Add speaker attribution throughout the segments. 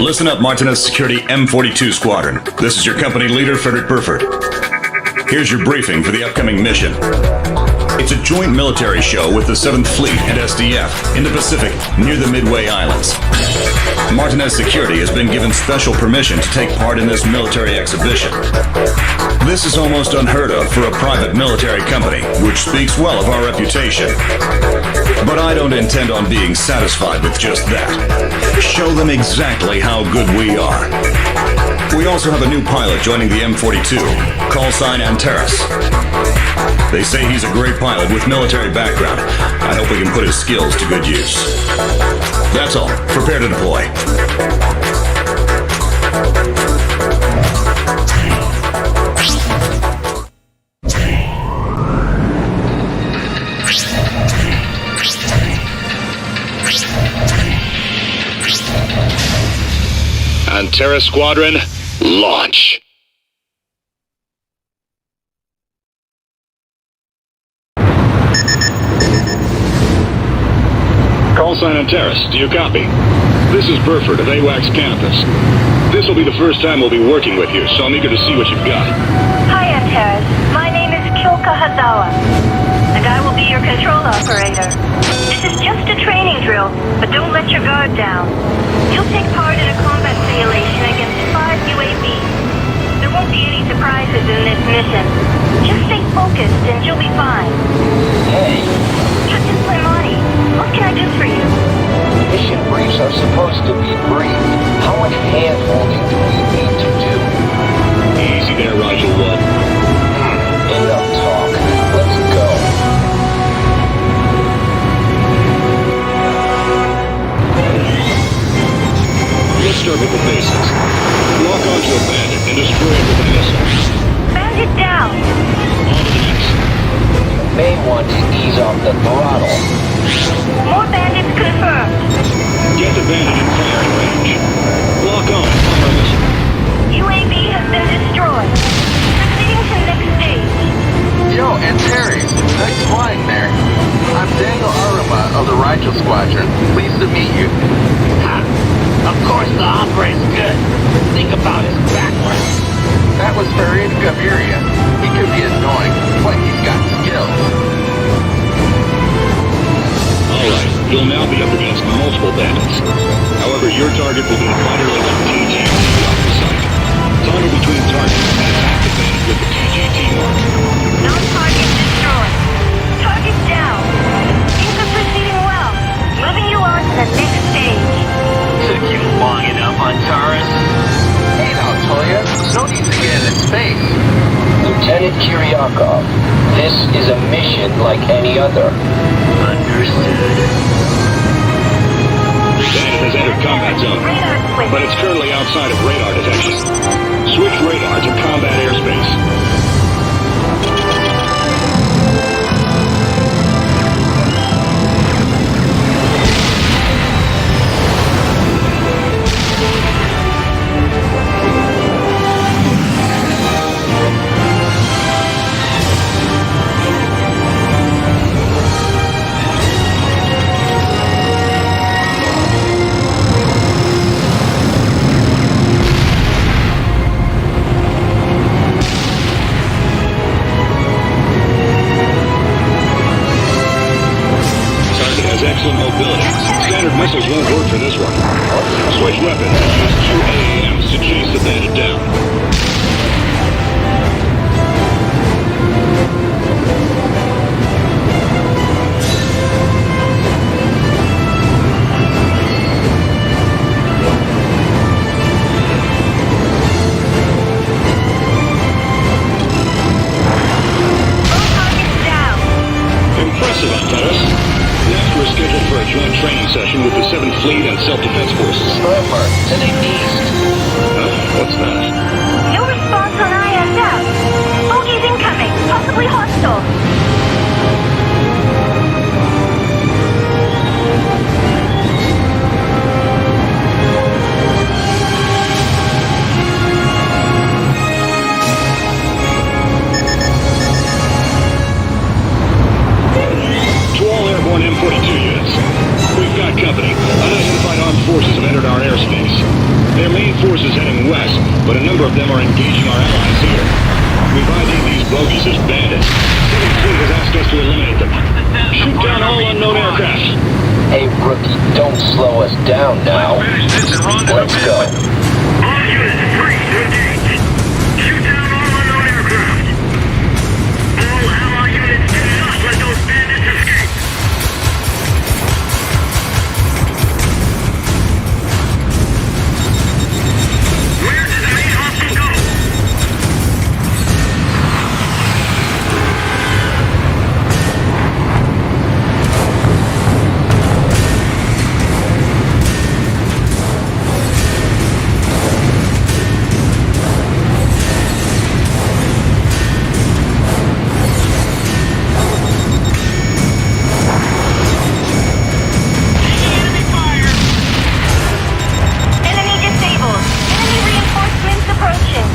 Speaker 1: Listen up, Martinez Security M42 Squadron. This is your company leader, Frederick Burford. Here's your briefing for the upcoming mission. It's a joint military show with the 7th Fleet and SDF in the Pacific near the Midway Islands. Martinez Security has been given special permission to take part in this military exhibition. This is almost unheard of for a private military company, which speaks well of our reputation. But I don't intend on being satisfied with just that. Show them exactly how good we are. We also have a new pilot joining the M42, call sign Antares. They say he's a great pilot with military background. I hope we can put his skills to good use. That's all. Prepare to deploy.
Speaker 2: Antares Squadron, launch. Call sign Antares, do you copy? This is Burford of AWACS campus. This will be the first time we'll be working with you, so I'm eager to see what you've got.
Speaker 3: Hi, Antares. My name is Kyoka Hazawa, and I will be your control operator. This is just a training drill, but don't let your guard down. You'll take part in a combat simulation against 5 UAVs. There won't be any surprises in this mission. Just stay focused and you'll be fine.
Speaker 4: Hey.
Speaker 3: Captain Slimani, what can I do for you?
Speaker 4: Mission briefs are supposed to be brief. How much hand-holding do we need to do?
Speaker 2: Easy there, Roger Wood.
Speaker 4: Enough talk. Let's go.
Speaker 2: Let's start with the basics. Lock onto a bandit and destroy it with a missile.
Speaker 3: Bandit down.
Speaker 2: On to the next.
Speaker 4: You may want to ease off the throttle.
Speaker 3: More bandits confirmed.
Speaker 2: Get the bandit in firing range. Lock on and fire a missile.
Speaker 3: UAV has been destroyed. Proceeding to next stage.
Speaker 5: Yo, Antares, nice flying there. I'm Daniel Aruma of the Rigel Squadron. Pleased to meet you.
Speaker 6: Of course the opera's good. Think about his background.
Speaker 5: That was Farid Gaviria. He could be annoying, but he's got skills.
Speaker 2: Alright, you'll now be up against multiple bandits. However, your target will be the fighter-level TGT off the site. Toggle between targets and attack the bandit with the TGT mark.
Speaker 3: Non-target destroyed. Target down. Things are proceeding well. Moving you on to the next stage.
Speaker 6: Took you long enough, Antares?
Speaker 5: Hey now, Toya. No need to get in space.
Speaker 4: Lieutenant Kiryakov, this is a mission like any other.
Speaker 6: Understood.
Speaker 2: Bandit has entered combat zone,
Speaker 3: Radar switch.
Speaker 2: but it's currently outside of radar detection. Switch radar to combat airspace. Excellent mobility. Standard missiles won't work for this one. Switch weapons and use 2 AAMs to chase the bandit down.
Speaker 3: All targets down.
Speaker 2: Impressive, Antares. Next, we're scheduled for a joint training session with the 7th Fleet and Self-Defense Forces.
Speaker 4: Burford, to the east.
Speaker 2: Huh? What's that?
Speaker 3: No response on ISF. Bogies incoming. Possibly hostile.
Speaker 2: To all airborne M42 units, we've got company. Unidentified armed forces have entered our airspace. Their main force is heading west, but a number of them are engaging our allies here. We've ID'd these bogies as bandits. 7th Fleet has asked us to eliminate them. Shoot down all unknown aircraft.
Speaker 4: Hey, rookie, don't slow us down now. Let's go.
Speaker 3: All units, free to engage. Shoot down all unknown aircraft. All Allied units, do not let those bandits escape. Where did the main hostile go? Enemy disabled. Enemy reinforcements approaching.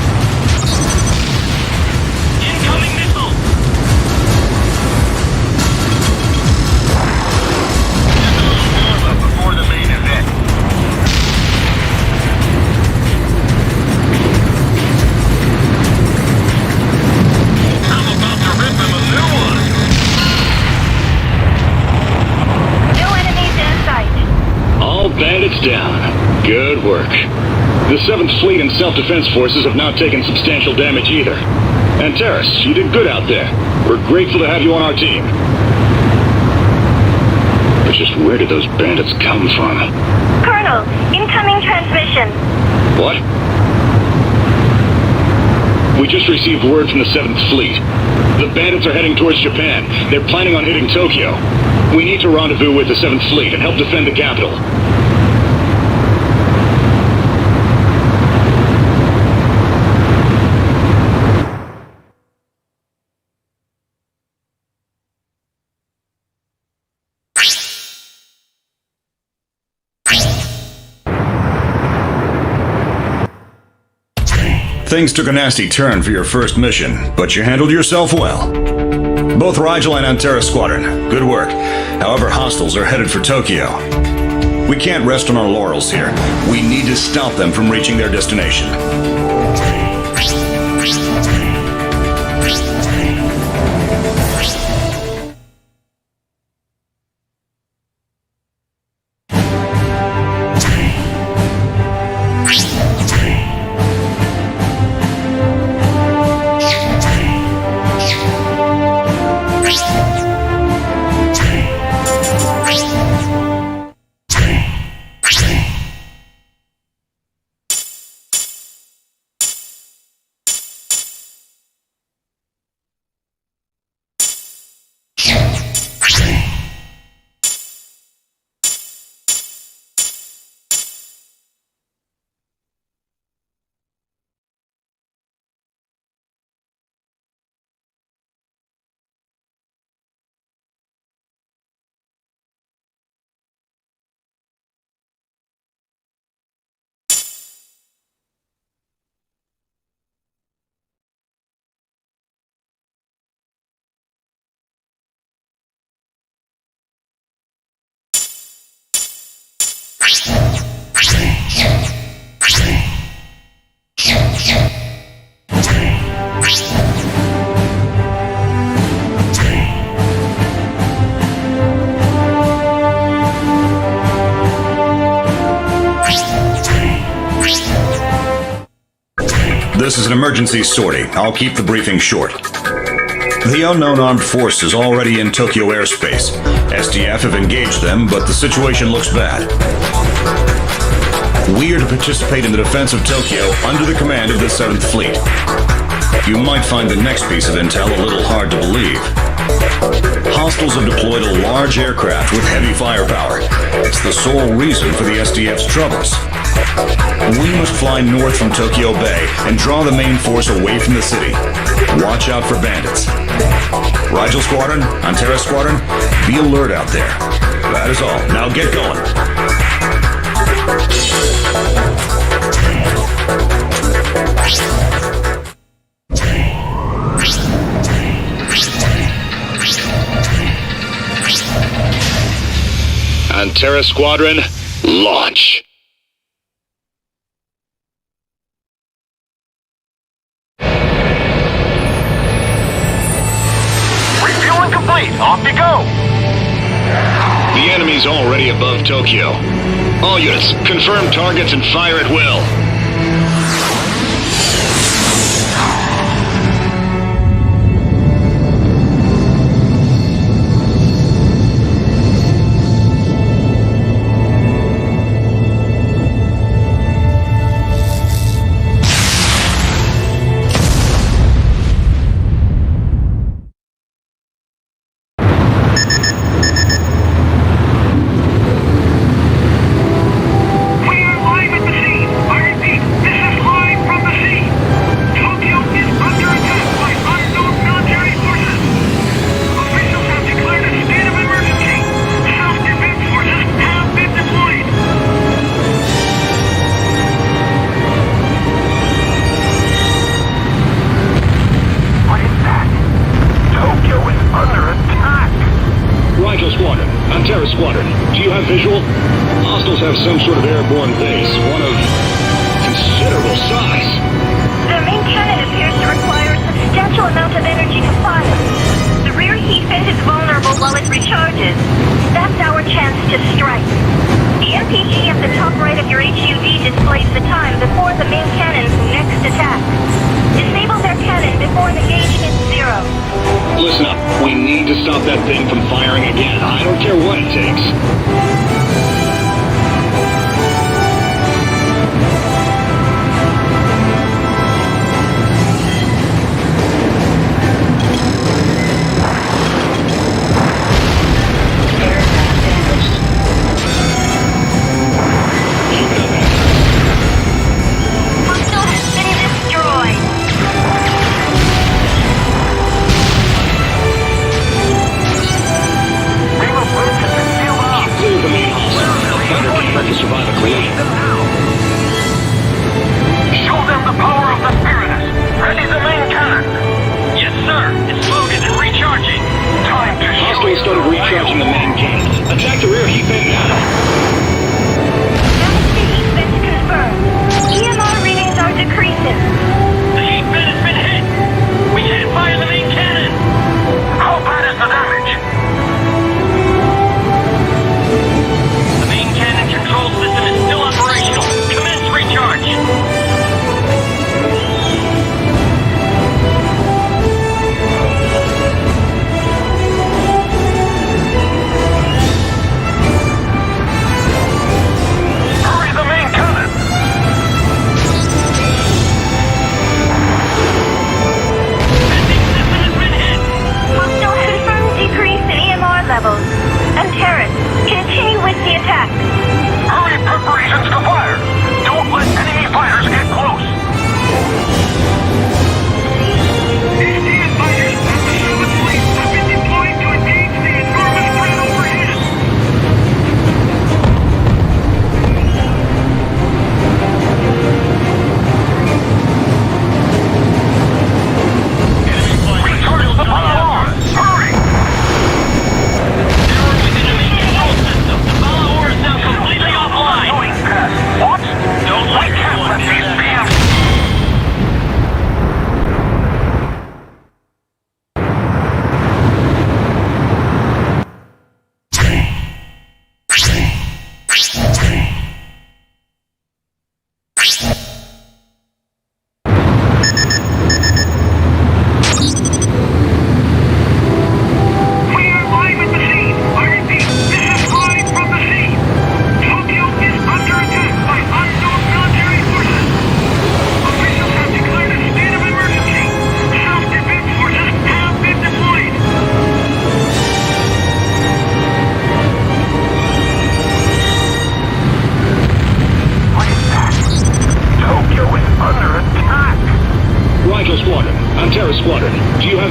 Speaker 6: Incoming missile!
Speaker 5: Before the main event. I'm about to rip him a new one.
Speaker 3: No enemies in sight.
Speaker 2: All bandits down. Good work. The 7th Fleet and self-defense forces have not taken substantial damage either. And Terrace, you did good out there. We're grateful to have you on our team. But just where did those bandits come from?
Speaker 3: Colonel, incoming transmission.
Speaker 2: What? We just received word from the 7th Fleet. The bandits are heading towards Japan. They're planning on hitting Tokyo. We need to rendezvous with the 7th Fleet and help defend the capital.
Speaker 1: Things took a nasty turn for your first mission, but you handled yourself well. Both Rigel and Antera Squadron, good work. However, hostiles are headed for Tokyo. We can't rest on our laurels here. We need to stop them from reaching their destination. This is an emergency sortie. I'll keep the briefing short. The unknown armed force is already in Tokyo airspace. SDF have engaged them, but the situation looks bad. We are to participate in the defense of Tokyo under the command of the 7th Fleet. You might find the next piece of intel a little hard to believe. Hostiles have deployed a large aircraft with heavy firepower. It's the sole reason for the SDF's troubles. We must fly north from Tokyo Bay and draw the main force away from the city. Watch out for bandits. Rigel Squadron, Antera Squadron, be alert out there. That is all. Now get going.
Speaker 2: Antera Squadron, launch.
Speaker 5: Off you go!
Speaker 2: The enemy's already above Tokyo. All units, confirm targets and fire at will. Visual? Hostiles have some sort of airborne base, one of considerable size.
Speaker 3: Their main cannon appears to require a substantial amount of energy to fire. The rear heat vent is vulnerable while it recharges. That's our chance to strike. The MPG at the top right of your HUD displays the time before the main cannon's next attack. Disable their cannon before the gauge hits zero.
Speaker 2: Listen up. We need to stop that thing from firing again. I don't care what it takes.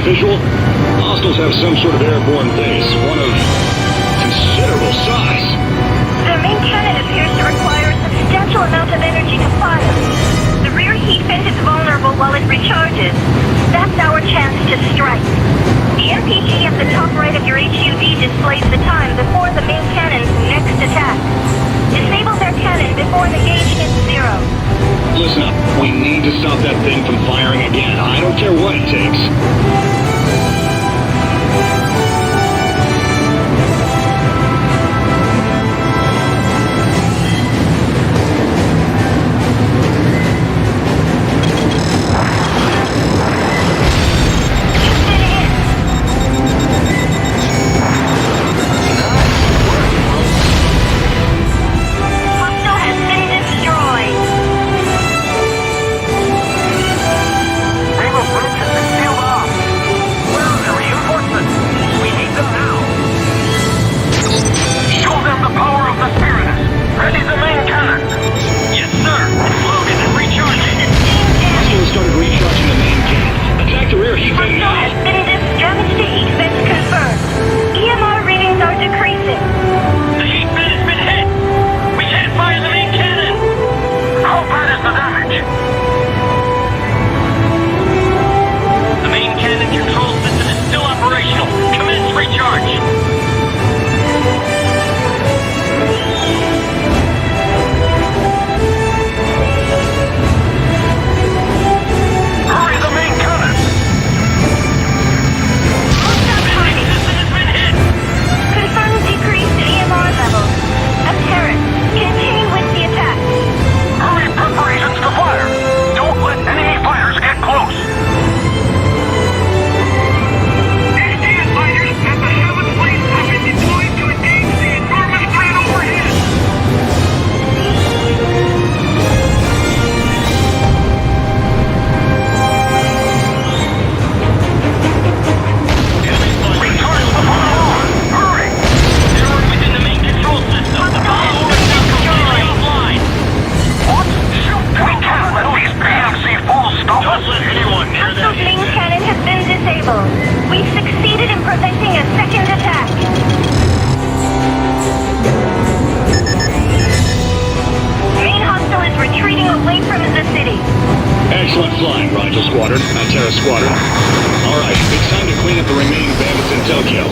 Speaker 2: Visual? Hostiles have some sort of airborne base, one of considerable size.
Speaker 3: Their main cannon appears to require a substantial amount of energy to fire. The rear heat vent is vulnerable while it recharges. That's our chance to strike. The MPG at the top right of your HUD displays the time before the main cannon's next attack. Disable their cannon before the gauge hits zero.
Speaker 2: Listen up. We need to stop that thing from firing again. I don't care what it takes. Excellent flying, Rigel Squadron. Terra Squadron. All right, it's time to clean up the remaining bandits in Tokyo.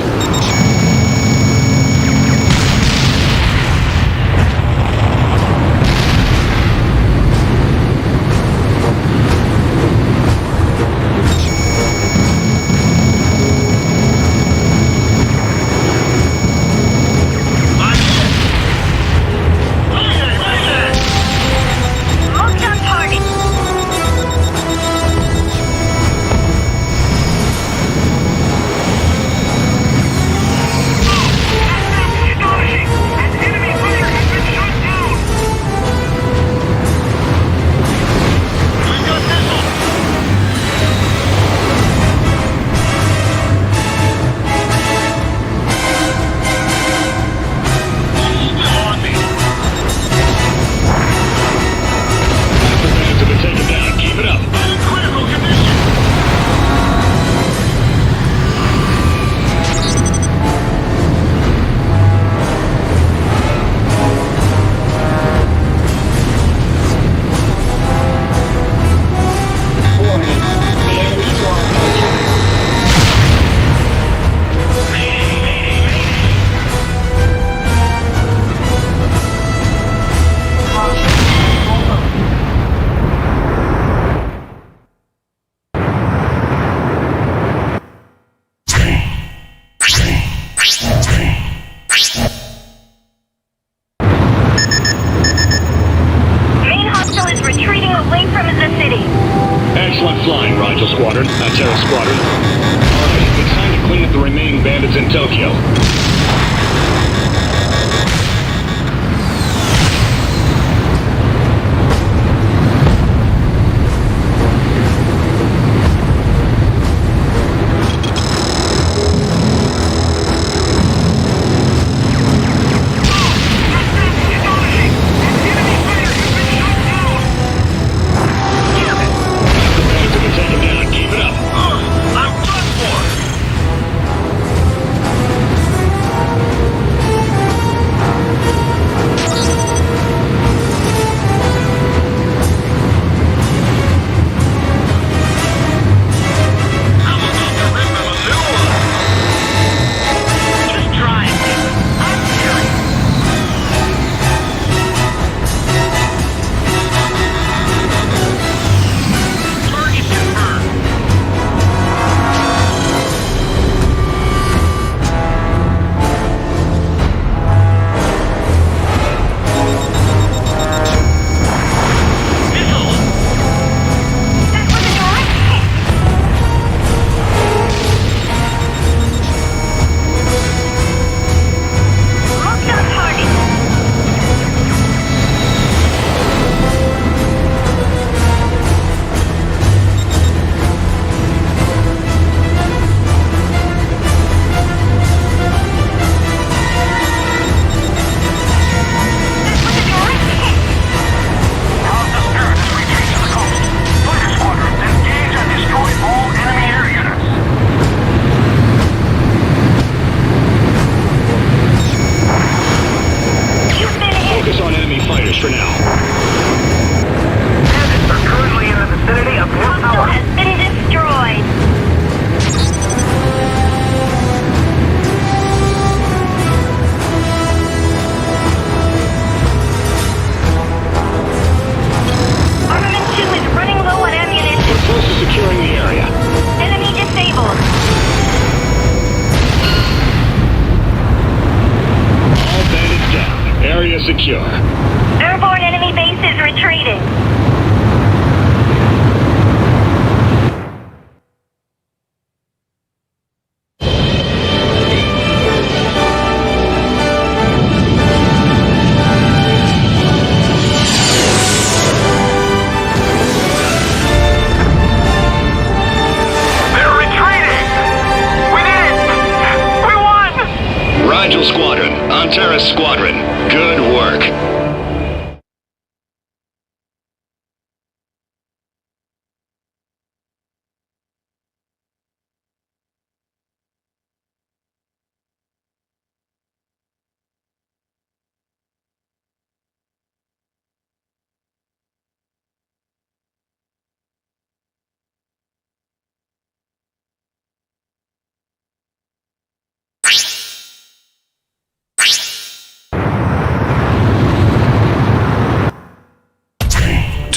Speaker 3: Marked on target.
Speaker 2: The bandits have been taken down. Keep it up.
Speaker 3: Main hostile is retreating away from the city.
Speaker 2: Excellent flying, Rigel Squadron. Terra Squadron. All right, it's time to clean up the remaining bandits in Tokyo. The bandits have been taken down. Keep it up.
Speaker 6: I'm done for.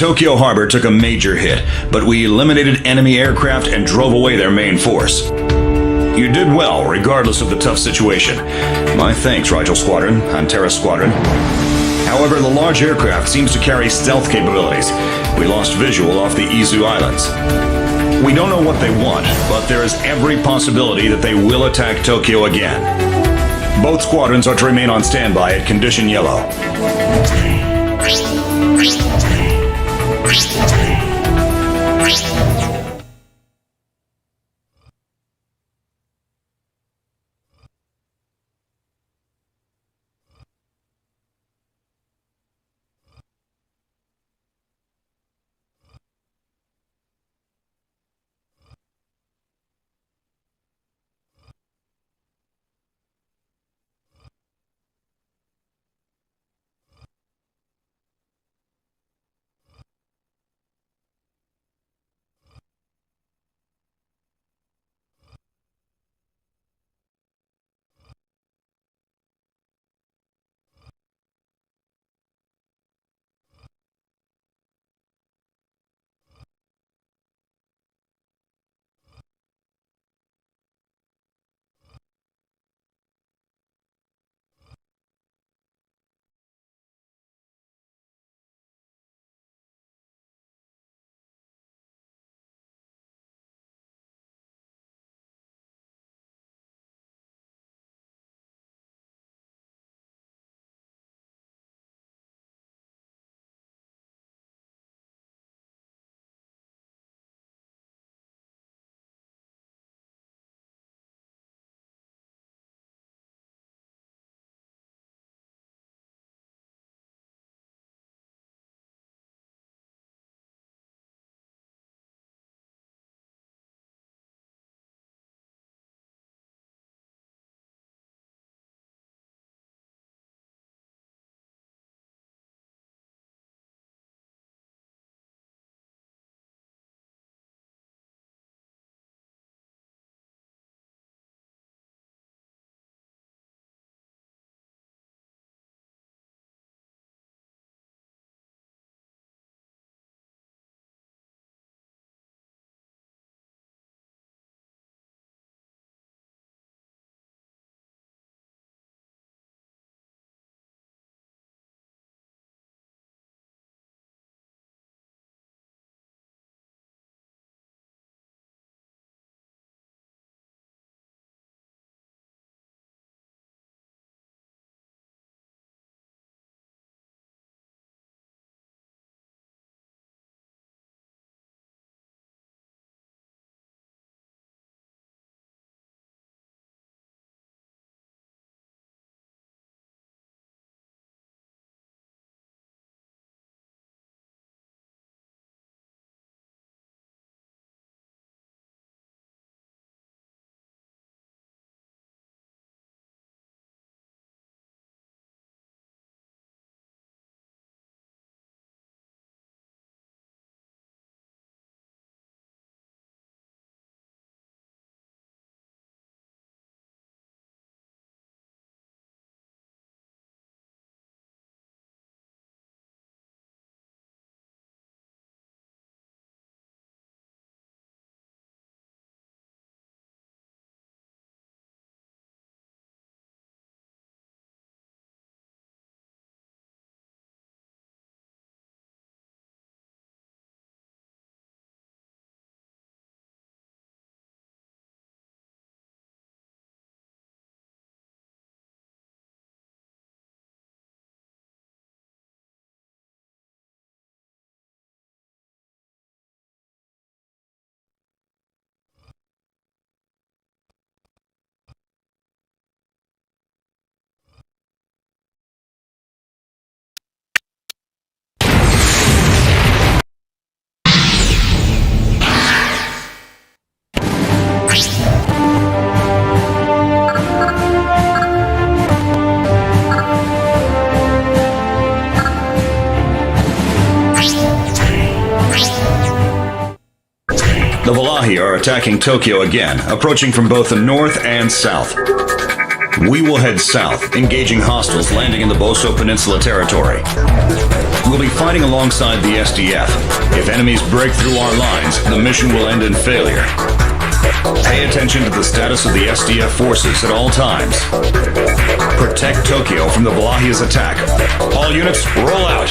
Speaker 1: Tokyo Harbor took a major hit, but we eliminated enemy aircraft and drove away their main force. You did well, regardless of the tough situation. My thanks, Rigel Squadron, Antera Squadron. However, the large aircraft seems to carry stealth capabilities. We lost visual off the Izu Islands. We don't know what they want, but there is every possibility that they will attack Tokyo again. Both squadrons are to remain on standby at Condition Yellow. The Valahi are attacking Tokyo again, approaching from both the north and south. We will head south, engaging hostiles landing in the Boso Peninsula territory. We'll be fighting alongside the SDF. If enemies break through our lines, the mission will end in failure. Pay attention to the status of the SDF forces at all times. Protect Tokyo from the Valahia's attack. All units, roll out.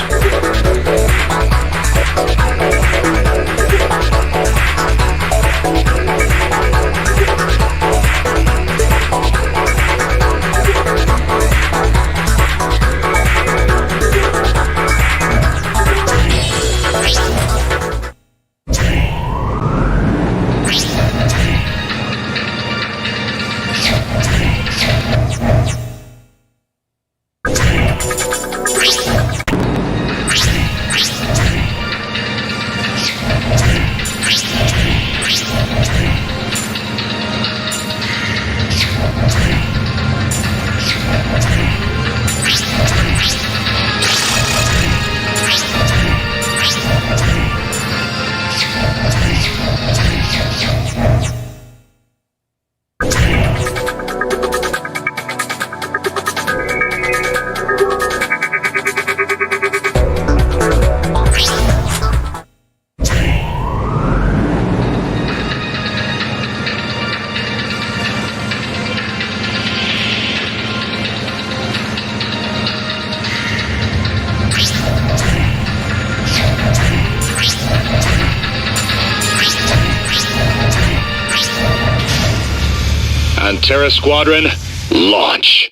Speaker 2: Terra Squadron, launch.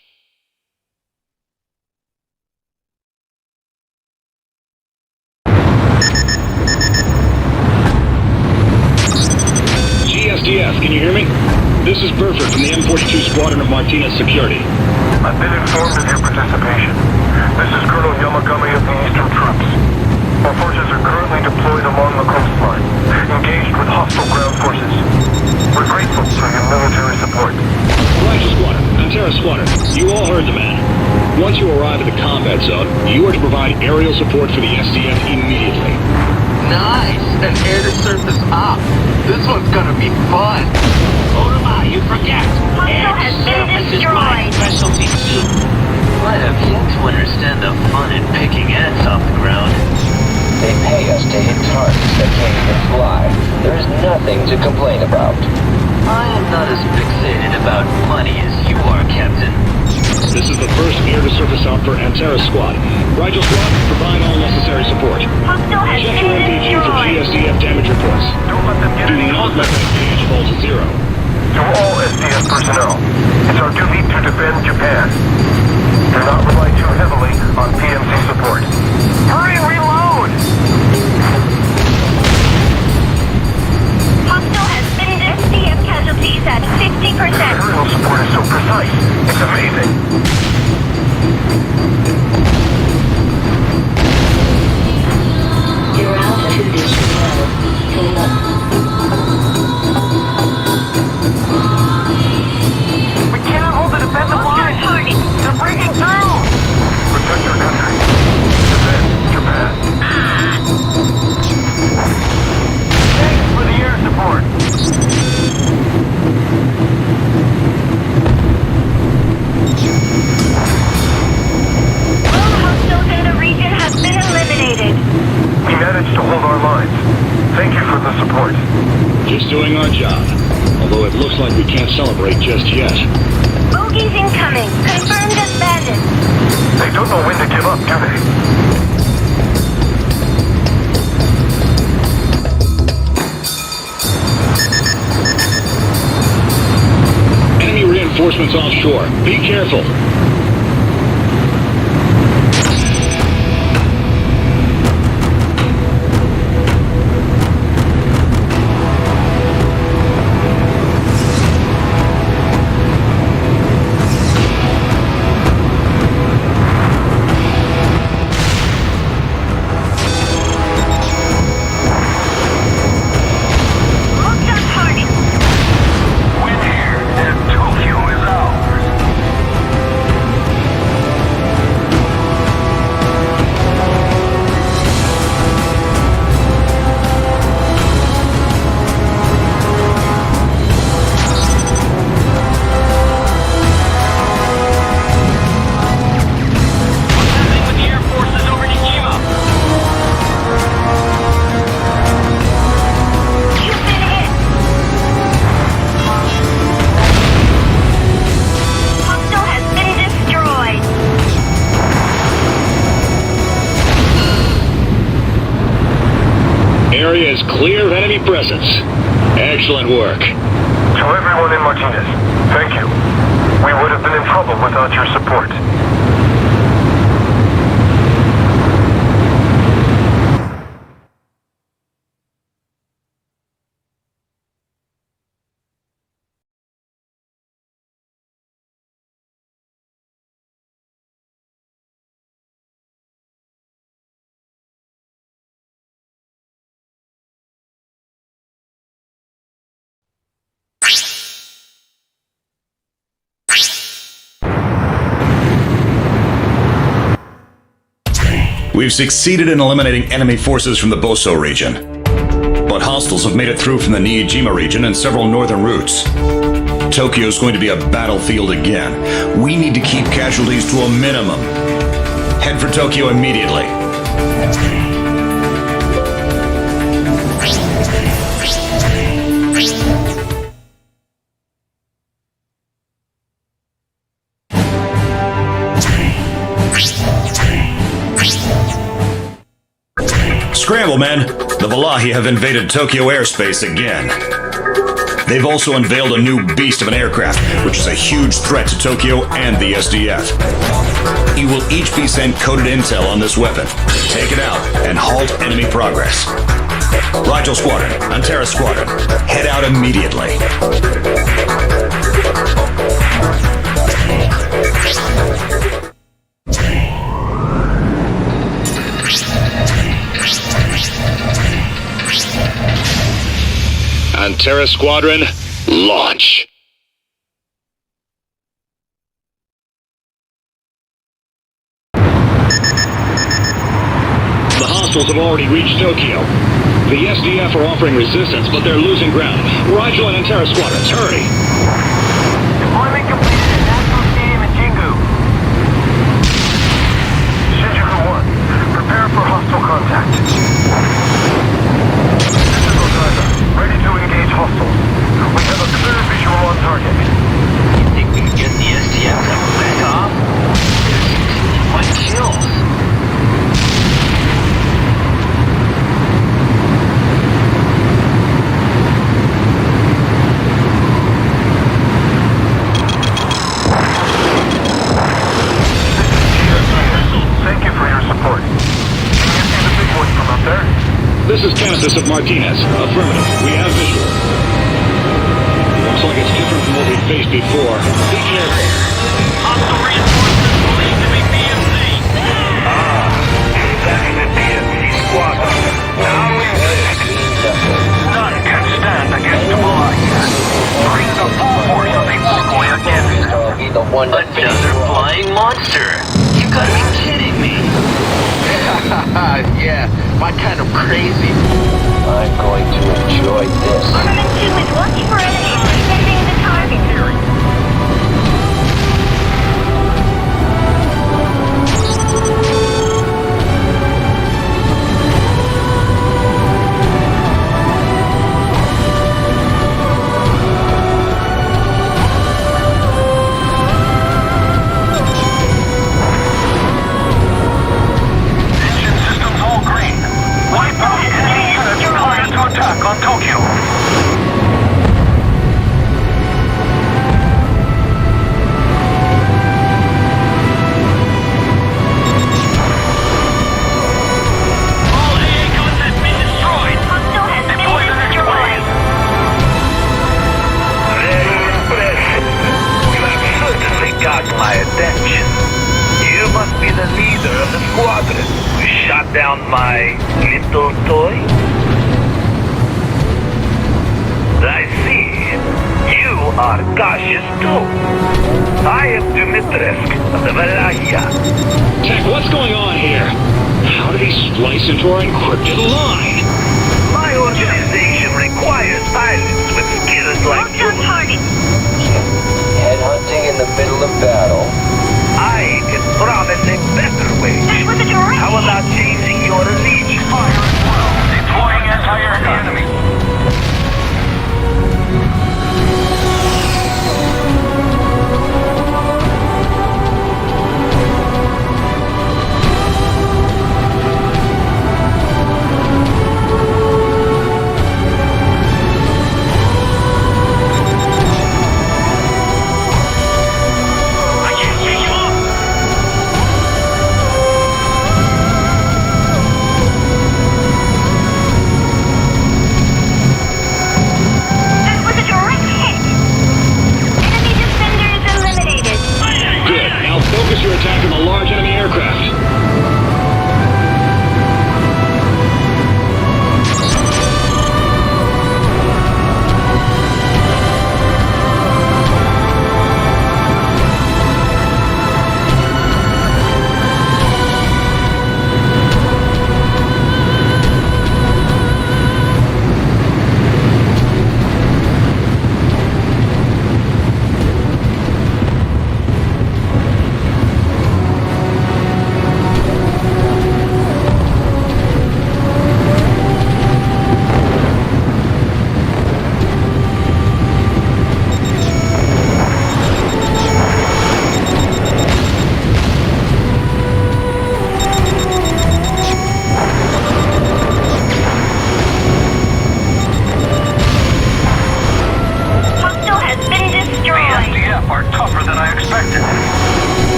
Speaker 2: GSDF, can you hear me? This is Burford from the M42 Squadron of Martinez Security.
Speaker 7: I've been informed of your participation. This is Colonel Yamagami of the Eastern Troops. Our forces are currently deployed along the coastline, engaged with hostile ground forces. We're grateful for your military support.
Speaker 2: Righteous Squadron, Terra Squadron, you all heard the man. Once you arrive at the combat zone, you are to provide aerial support for the SDF immediately.
Speaker 5: Nice! An air-to-surface op. This one's gonna be fun.
Speaker 6: Orima, you forget.
Speaker 3: Hostile has been
Speaker 6: Air-to-surface is my
Speaker 3: destroyed.
Speaker 6: specialty too.
Speaker 8: I have yet to understand the fun in picking ants off the ground.
Speaker 4: They pay us to hit targets that can't even fly. There is nothing to complain about.
Speaker 8: I am not as fixated about money as you are, Captain.
Speaker 2: This is the first air-to-surface op for Antera Squad. Rigel Squad, provide all necessary support.
Speaker 3: Hostile has
Speaker 2: Check your
Speaker 3: been
Speaker 2: MPG for
Speaker 3: destroyed.
Speaker 2: GSDF damage reports.
Speaker 7: Don't let them get
Speaker 2: Do
Speaker 7: any
Speaker 2: not let
Speaker 7: closer.
Speaker 2: the gauge fall to zero.
Speaker 7: To all SDF personnel, it's our duty to defend Japan. Do not rely too heavily on PMC support. Hurry, reload!
Speaker 3: Hostile has been SDF casualties at 50%.
Speaker 7: Aerial support is so precise. It's amazing.
Speaker 9: Your altitude is too low. Pull up.
Speaker 7: We cannot hold the defensive line. They're breaking through. Protect your country. Defend Japan. Thanks for the air support.
Speaker 3: All hostiles in the region have been eliminated.
Speaker 7: We managed to hold our lines. Thank you for the support.
Speaker 2: Just doing our job. Although it looks like we can't celebrate just yet.
Speaker 3: Bogies incoming. Confirmed as bandits.
Speaker 7: They don't know when to give up, do they?
Speaker 2: Enemy reinforcements offshore. Be careful.
Speaker 3: Locked on target.
Speaker 7: We're here, and Tokyo is ours.
Speaker 2: Area is clear of enemy presence. Excellent work.
Speaker 7: To everyone in Martinez, thank you. We would have been in trouble without your support.
Speaker 1: We've succeeded in eliminating enemy forces from the Boso region. But hostiles have made it through from the Niijima region and several northern routes. Tokyo's going to be a battlefield again. We need to keep casualties to a minimum. Head for Tokyo immediately. Scramble, men! The Valahi have invaded Tokyo airspace again. They've also unveiled a new beast of an aircraft, which is a huge threat to Tokyo and the SDF. You will each be sent coded intel on this weapon. Take it out and halt enemy progress. Rigel Squadron, Antara Squadron, head out immediately.
Speaker 2: Antara Squadron, launch. The hostiles have already reached Tokyo. The SDF are offering resistance, but they're losing ground. Rigel and Antara Squadrons, hurry!
Speaker 7: Deployment completed at National Stadium in Jingu. Shinjuku 1, prepare for hostile contact. This is Ozaga, ready to engage hostiles. We have a clear visual on target.
Speaker 8: You think we can get the SDF to back off? There's 61 kills.
Speaker 7: Thank you for your support. Can you see the big boys from up there?
Speaker 2: This is Kansas of Martinez. Affirmative. We have visual. Looks like it's different from what we faced before. Be careful.
Speaker 6: Hostile reinforcements believed to be BMC.
Speaker 7: That's the DMC squadron. Now we none can stand against the Malayan. Bring the full force of the Square against them.
Speaker 4: Gonna be the one that
Speaker 8: Another flying monster. You gotta be kidding me.
Speaker 5: Yeah, my kind of crazy.
Speaker 4: I'm going to enjoy this.
Speaker 3: Armament 2 is watching for enemies defending the target.
Speaker 7: Engine systems all green. Wipe out any units trying to attack on Tokyo.
Speaker 6: All AA guns have been destroyed.
Speaker 3: Hostile has been
Speaker 7: Deploy the next
Speaker 3: destroyed.
Speaker 7: Very impressive. You have certainly got my attention. You must be the leader of the squadron who shot down my little toy. I see. You are cautious too. I am Dimitrescu of the Valaya.
Speaker 2: Tech, what's going on here? How did he splice into our encrypted line?
Speaker 7: My organization requires pilots with skills like
Speaker 3: Locked on
Speaker 7: yours.
Speaker 3: target.
Speaker 4: headhunting in the middle of battle.
Speaker 7: I can promise a better way.
Speaker 3: That was a direct
Speaker 7: How about changing your allegiance? Fire as well. Deploying anti-air enemy.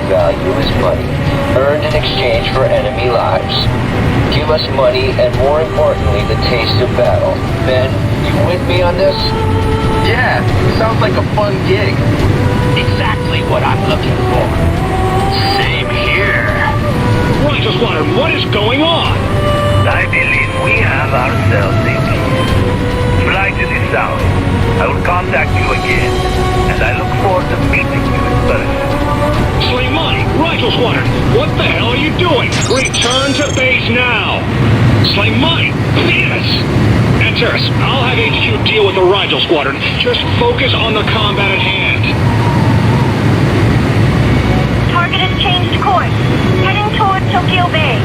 Speaker 4: value is money, earned in exchange for enemy lives. Give us money and, more importantly, the taste of battle. Ben, you with me on this?
Speaker 5: Yeah, sounds like a fun gig.
Speaker 6: Exactly what I'm looking for. Same here.
Speaker 2: Righteous Squadron, what is going on?
Speaker 6: I believe we have ourselves a deal. Fly to the south. I will contact you again, and I look forward to meeting you in person.
Speaker 2: Slimani, Righteous Squadron, what the hell are you doing? Return to base now! Slimani, Venus! And Terrace, I'll have HQ deal with the Rigel Squadron. Just focus on the combat at hand.
Speaker 3: Target has changed course. Heading toward Tokyo Bay.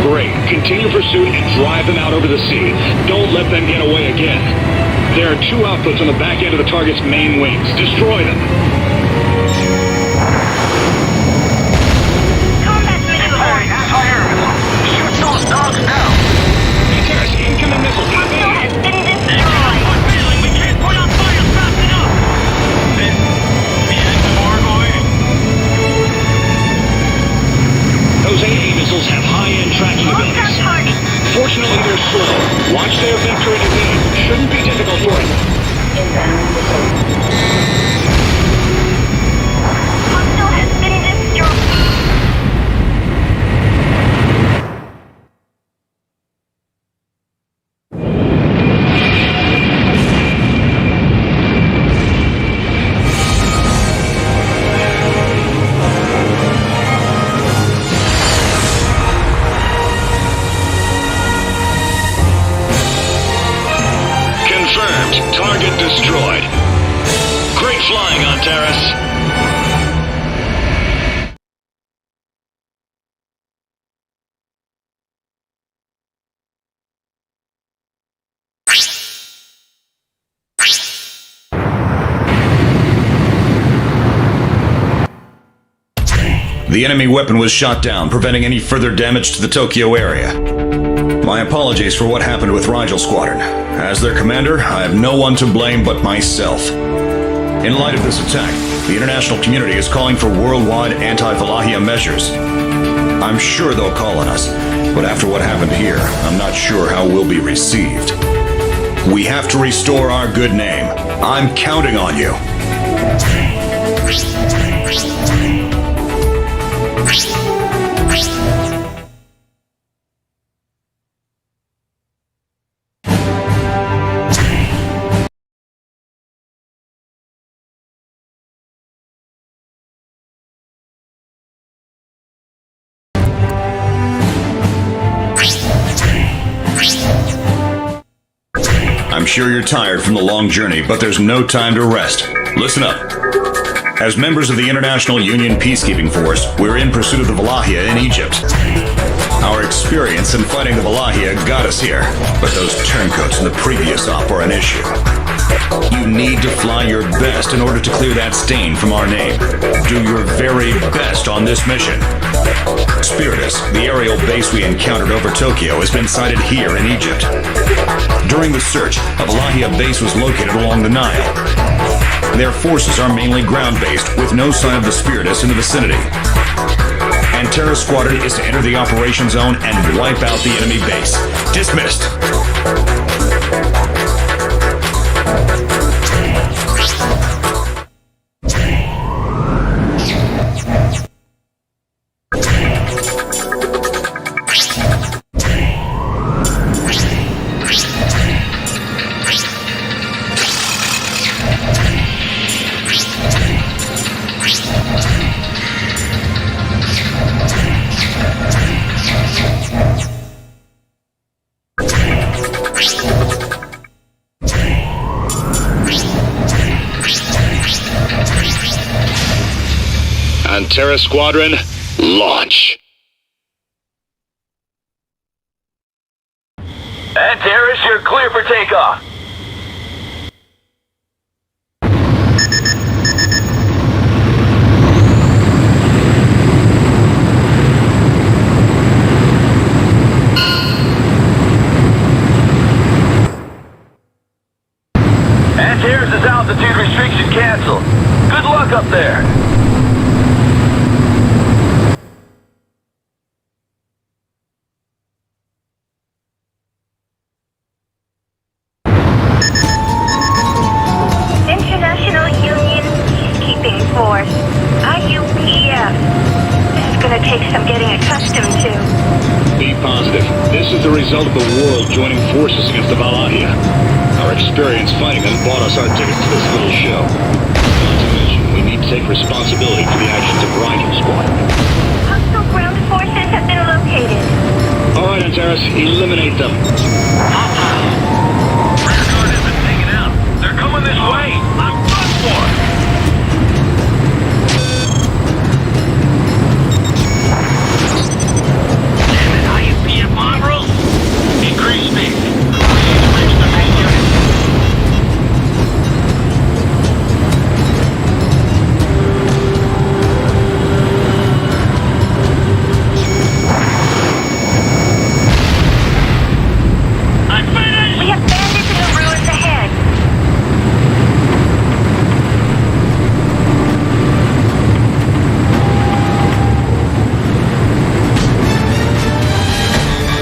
Speaker 2: Great. Continue pursuit and drive them out over the sea. Don't let them get away again. There are 2 outputs on the back end of the target's main wings. Destroy them.
Speaker 3: Combat missile.
Speaker 5: Shoot those dogs down!
Speaker 2: Terrace, incoming missile.
Speaker 3: Hostile has been destroyed.
Speaker 6: We can't put out fire fast enough!
Speaker 2: Those AA missiles have high-end tracking
Speaker 3: Lost our
Speaker 2: abilities.
Speaker 3: target.
Speaker 2: Fortunately, they're slow. Watch their vector and evade. Shouldn't be difficult for you.
Speaker 9: Inbound missile.
Speaker 3: Hostile has been destroyed.
Speaker 2: Confirmed. Target destroyed. Great flying on Terrace. The enemy weapon was shot down, preventing any further damage to the Tokyo area. My apologies for what happened with Rigel Squadron. As their commander, I have no one to blame but myself. In light of this attack, the international community is calling for worldwide anti-Valahia measures. I'm sure they'll call on us, but after what happened here, I'm not sure how we'll be received. We have to restore our good name. I'm counting on you. I'm sure you're tired from the long journey, but there's no time to rest. Listen up. As members of the International Union Peacekeeping Force, we're in pursuit of the Valahia in Egypt. Our experience in fighting the Valahia got us here, but those turncoats in the previous op are an issue. You need to fly your best in order to clear that stain from our name. Do your very best on this mission. Spiritus, the aerial base we encountered over Tokyo, has been sighted here in Egypt. During the search, a Valahia base was located along the Nile. Their forces are mainly ground-based, with no sign of the Spiritus in the vicinity. And Terra Squadron is to enter the operation zone and wipe out the enemy base. Dismissed. Terra Squadron, launch.
Speaker 6: And Terrace, you're clear for takeoff. And Terrace's altitude restriction canceled. Good luck up there.
Speaker 3: gonna take some getting accustomed to.
Speaker 2: Be positive. This is the result of the world joining forces against the Valahia. Our experience fighting them bought us our tickets to this little show. Not to mention, we need to take responsibility for the actions of Rigel Squad.
Speaker 3: Hostile ground forces have been located.
Speaker 2: All right, Antares, eliminate them.
Speaker 6: Rear guard has been taken out. They're coming this way. I'm done for. Damn it, IUPF mongrels. Increase speed. Please reach the main unit. I'm finished.
Speaker 3: We have bandits in the ruins ahead.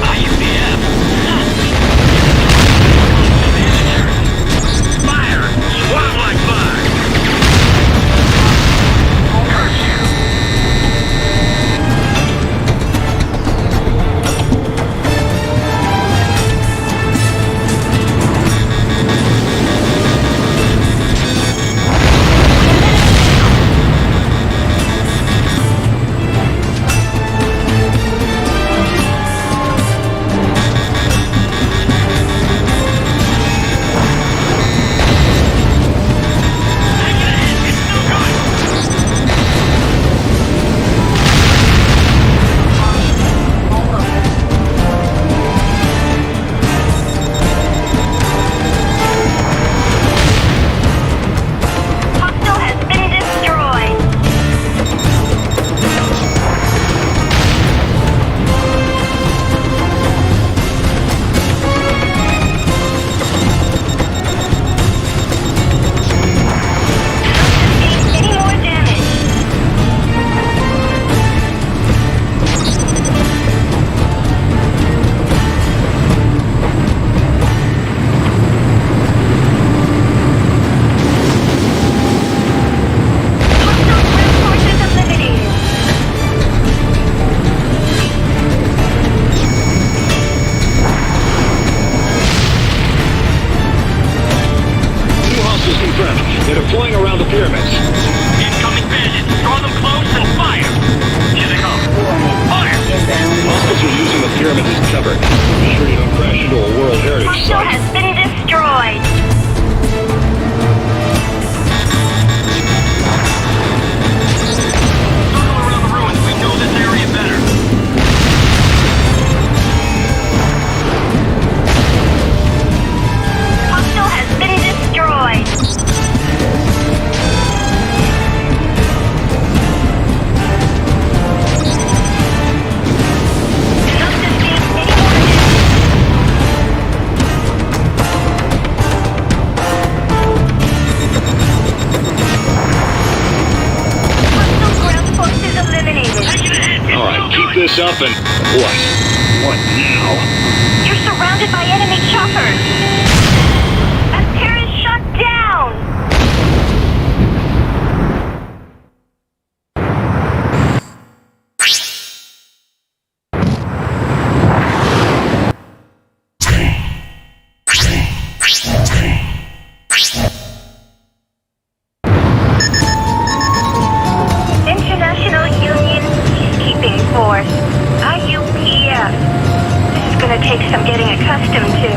Speaker 6: IUPF. Fire! Swat like fire! Curse you!
Speaker 3: Hostile has been destroyed. Any more damage? Hostile ground forces eliminated.
Speaker 2: Two hostiles confirmed. They're deploying around the pyramids.
Speaker 6: Incoming bandits! Draw them close and fire! Here they come! Fire!
Speaker 2: Hostiles are using the pyramids as cover. Be sure you don't crash into a World Heritage
Speaker 3: Hostile
Speaker 2: site.
Speaker 3: has been destroyed.
Speaker 6: Circle around the ruins. We know this area better.
Speaker 3: Hostile has been destroyed. Not sustained any more damage. Hostile ground forces eliminated.
Speaker 2: All right, keep this up and... What? What now?
Speaker 3: You're surrounded by enemy choppers. Asteris shut down. International Union Peacekeeping Force, IUPF. This is gonna take some getting accustomed to.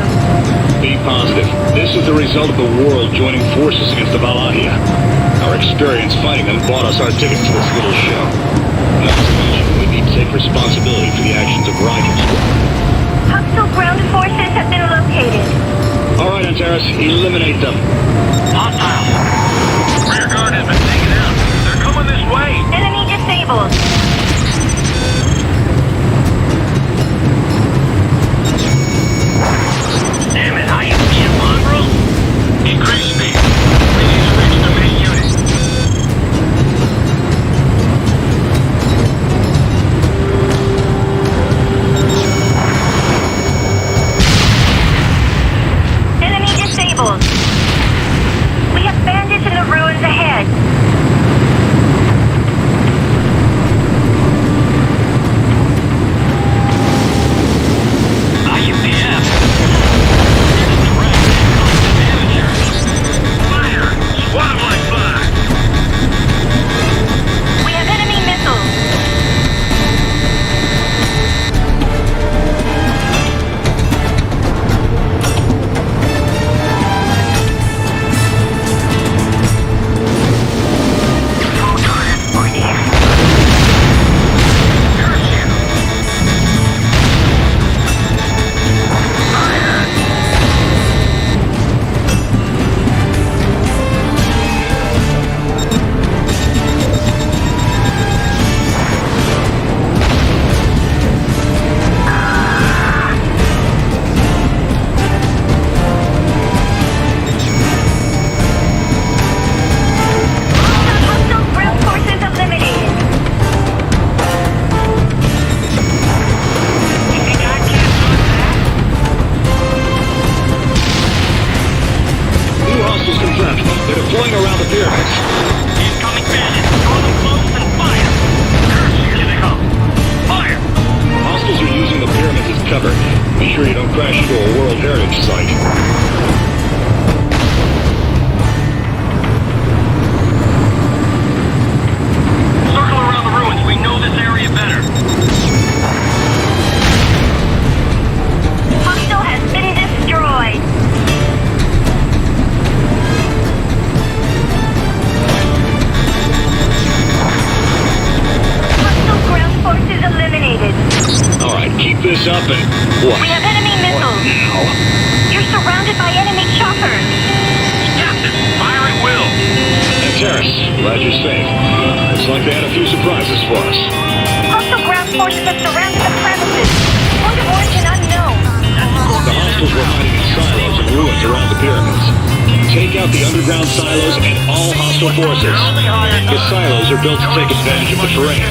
Speaker 2: Be positive. This is the result of the world joining forces against the Valahia. Our experience fighting them bought us our tickets to this little show. Not to mention, we need to take responsibility for the actions of Rigel Squad.
Speaker 3: Hostile ground forces have been located.
Speaker 2: All right, Antares, eliminate them.
Speaker 6: Hostile! Rear guard has been taken out. They're coming this way.
Speaker 3: Enemy disabled.
Speaker 6: Damn it, IUPF mongrels. Increase speed. Please reach the main unit.
Speaker 3: Enemy disabled. We have bandits
Speaker 2: heritage site.
Speaker 8: Circle around the ruins. We know this area better.
Speaker 3: Hostile has been destroyed. Hostile ground forces eliminated.
Speaker 2: All right, keep this up and what?
Speaker 3: We have enemy missiles.
Speaker 2: Now?
Speaker 3: You're surrounded by enemy choppers.
Speaker 8: Captain, fire at will.
Speaker 2: And Terrace, glad you're safe. Looks like they had a few surprises for us.
Speaker 3: Hostile ground forces have surrounded the premises. Point of origin unknown.
Speaker 2: The hostiles were hiding in silos and ruins around the pyramids. Take out the underground silos and all hostile forces. The silos are built to take advantage of the terrain.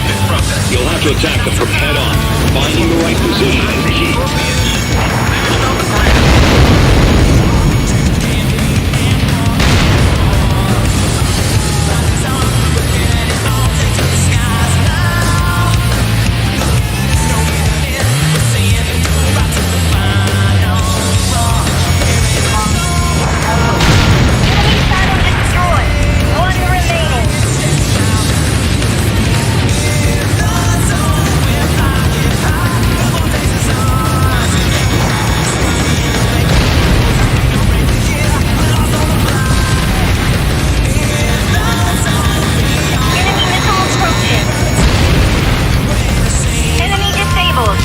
Speaker 2: You'll have to attack them from head on. Finding the right position is key.
Speaker 3: Enemy silo destroyed. One remaining. Enemy missile approaching. Enemy disabled.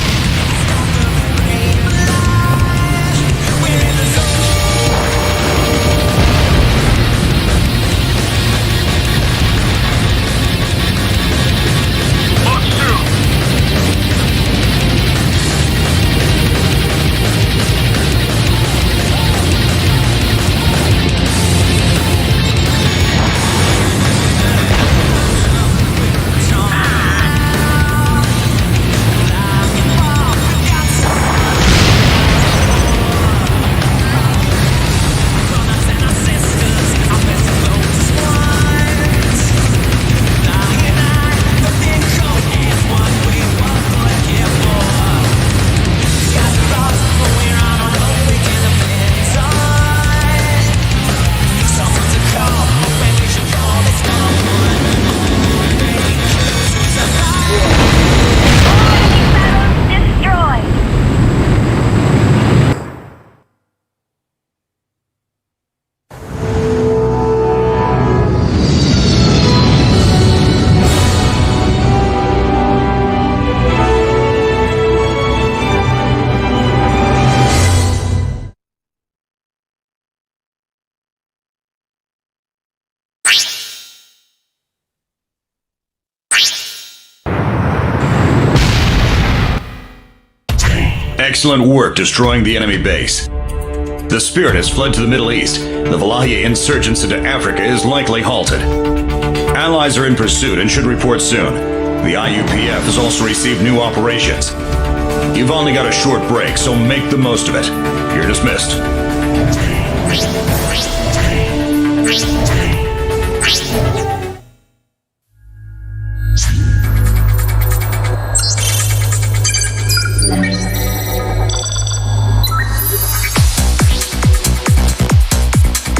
Speaker 8: Box 2.
Speaker 3: Destroyed.
Speaker 1: Excellent work destroying the enemy base. The Spirit has fled to the Middle East. The Valahia insurgence into Africa is likely halted. Allies are in pursuit and should report soon. The IUPF has also received new operations. You've only got a short break, so make the most of it. You're dismissed.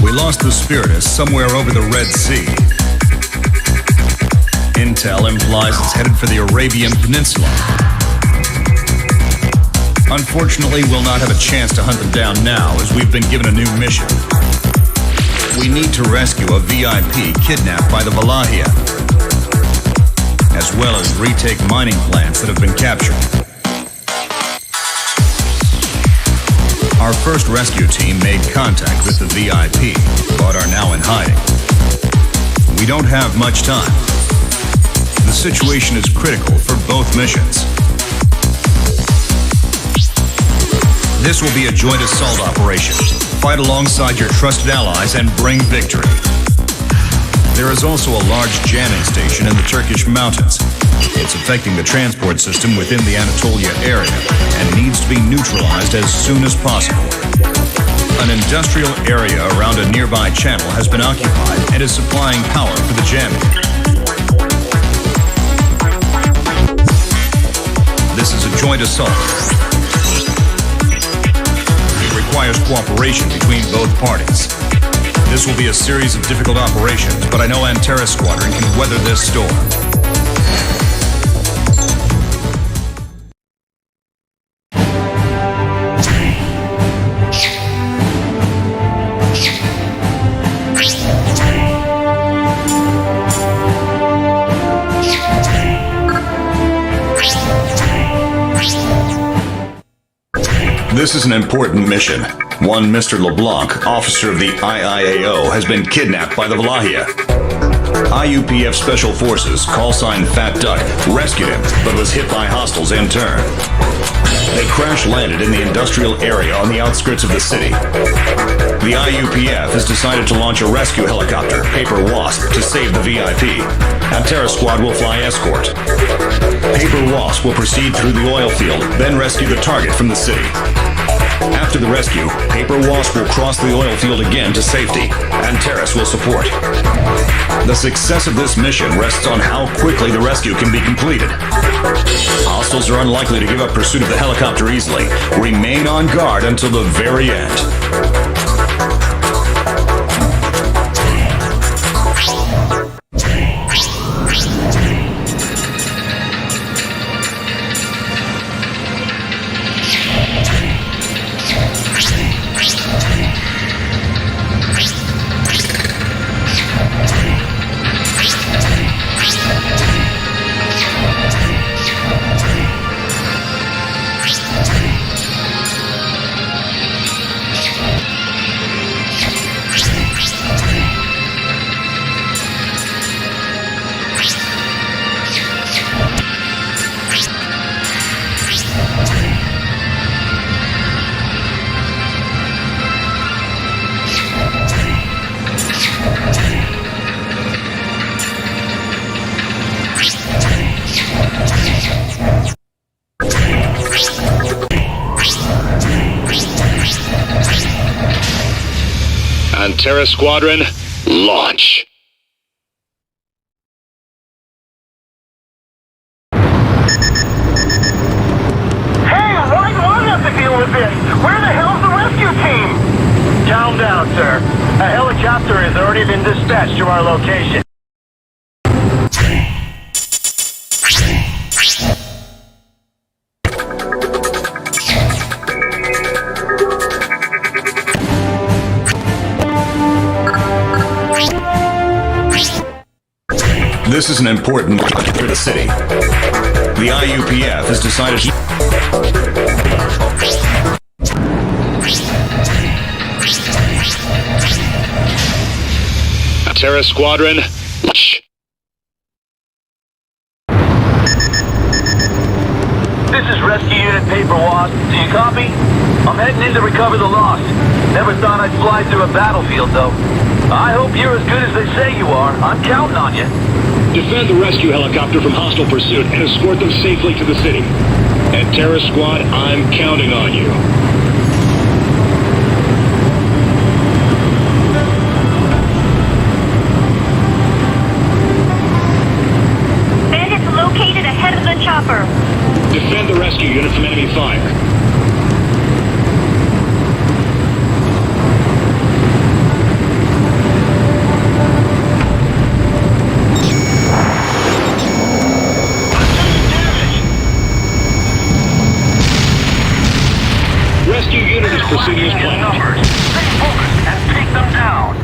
Speaker 1: We lost the Spirit somewhere over the Red Sea. Intel implies it's headed for the Arabian Peninsula. Unfortunately, we'll not have a chance to hunt them down now, as we've been given a new mission. We need to rescue a VIP kidnapped by the Valahia, as well as retake mining plants that have been captured. Our first rescue team made contact with the VIP, but are now in hiding. We don't have much time. The situation is critical for both missions. This will be a joint assault operation. Fight alongside your trusted allies and bring victory. There is also a large jamming station in the Turkish mountains. It's affecting the transport system within the Anatolia area and needs to be neutralized as soon as possible. An industrial area around a nearby channel has been occupied and is supplying power for the jamming. This is a joint assault. It requires cooperation between both parties. This will be a series of difficult operations, but I know Antares Squadron can weather this storm. This is an important mission. One Mr. LeBlanc, officer of the IIAO, has been kidnapped by the Valahia. IUPF Special Forces, call sign Fat Duck, rescued him, but was hit by hostiles in turn. They crash-landed in the industrial area on the outskirts of the city. The IUPF has decided to launch a rescue helicopter, Paper Wasp, to save the VIP. Antares Squad will fly escort. Paper Wasp will proceed through the oil field, then rescue the target from the city. After the rescue, Paper Wasp will cross the oil field again to safety. Antares will support. The success of this mission rests on how quickly the rescue can be completed. Hostiles are unlikely to give up pursuit of the helicopter easily. Remain on guard until the very end.
Speaker 2: Antares Squadron, launch.
Speaker 7: Hey, why do I have to deal with this? Where the hell's the rescue team? Calm down, sir. A helicopter has already been dispatched to our location.
Speaker 1: This is an important mission for the city. The IUPF has decided to...
Speaker 2: Antares Squadron, launch.
Speaker 6: This is Rescue Unit Paper Wasp. Do you copy? I'm heading in to recover the lost. Never thought I'd fly through a battlefield, though. I hope you're as good as they say you are. I'm counting on you.
Speaker 2: Defend the rescue helicopter from hostile pursuit and escort them safely to the city. Antares Squad, I'm counting on you.
Speaker 3: Bandits located ahead of the chopper.
Speaker 2: Defend the rescue unit from enemy fire. Rescue unit is proceeding as planned.
Speaker 6: Stay focused and take them down.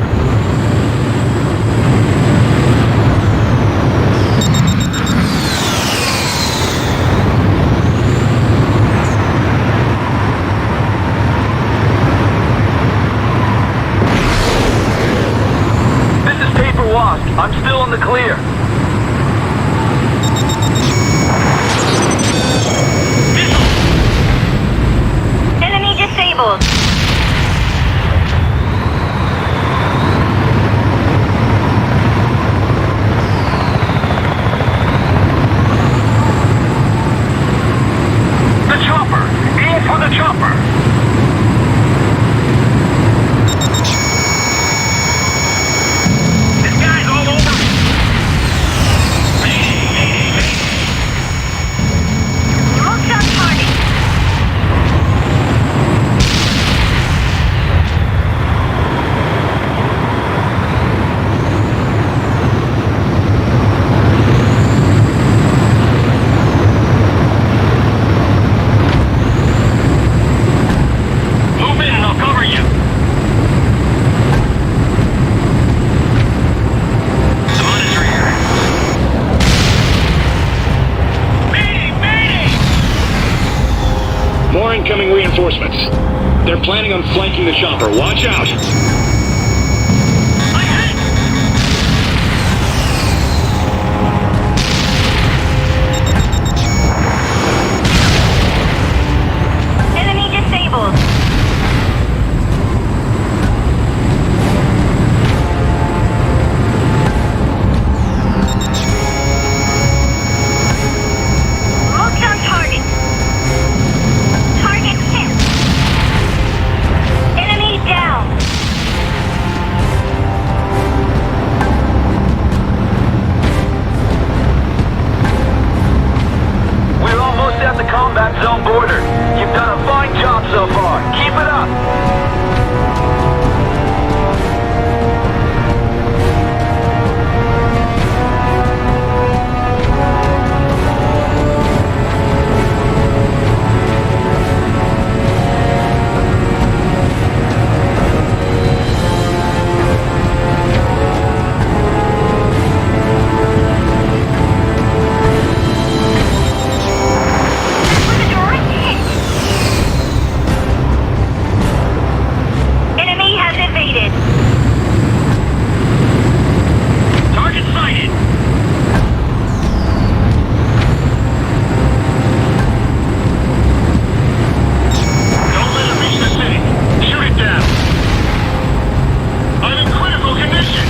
Speaker 6: This is Paper Wasp. I'm still in the clear.
Speaker 3: Enemy disabled.
Speaker 6: The chopper! Aim for the chopper! This guy's all over me! Mayday, mayday, mayday!
Speaker 3: Smoke's on target.
Speaker 2: incoming reinforcements. They're planning on flanking the chopper. Watch out!
Speaker 3: Enemy disabled. Locked on target. Target hit. Enemy down.
Speaker 6: We're almost at the combat zone border. You've done a fine job so far. Keep it up.
Speaker 3: With a direct hit. Enemy has evaded.
Speaker 8: Target sighted. Don't let it reach the city. Shoot it down. I'm in critical condition.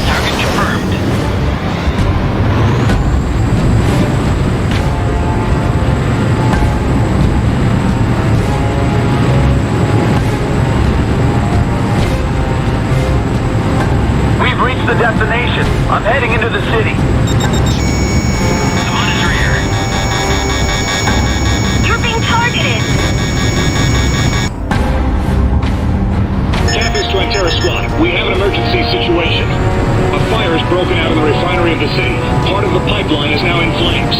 Speaker 8: Target confirmed.
Speaker 6: We've reached the destination. I'm heading into the city.
Speaker 8: I'm on his rear.
Speaker 3: You're being targeted.
Speaker 2: Campus to Antera Squad. We have an emergency situation. A fire has broken out in the refinery of the city. Part of the pipeline is now in flames.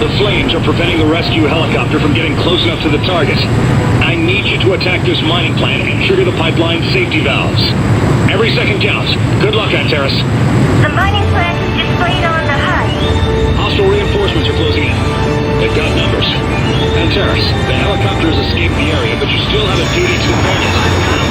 Speaker 2: The flames are preventing the rescue helicopter from getting close enough to the target. I need you to attack this mining plant and trigger the pipeline's safety valves. Every second counts. Good luck, Antares.
Speaker 3: The mining plant is displayed on the HUD.
Speaker 2: Hostile reinforcements are closing in. They've got numbers. Antares, the helicopter has escaped the area, but you still have a duty to warn it.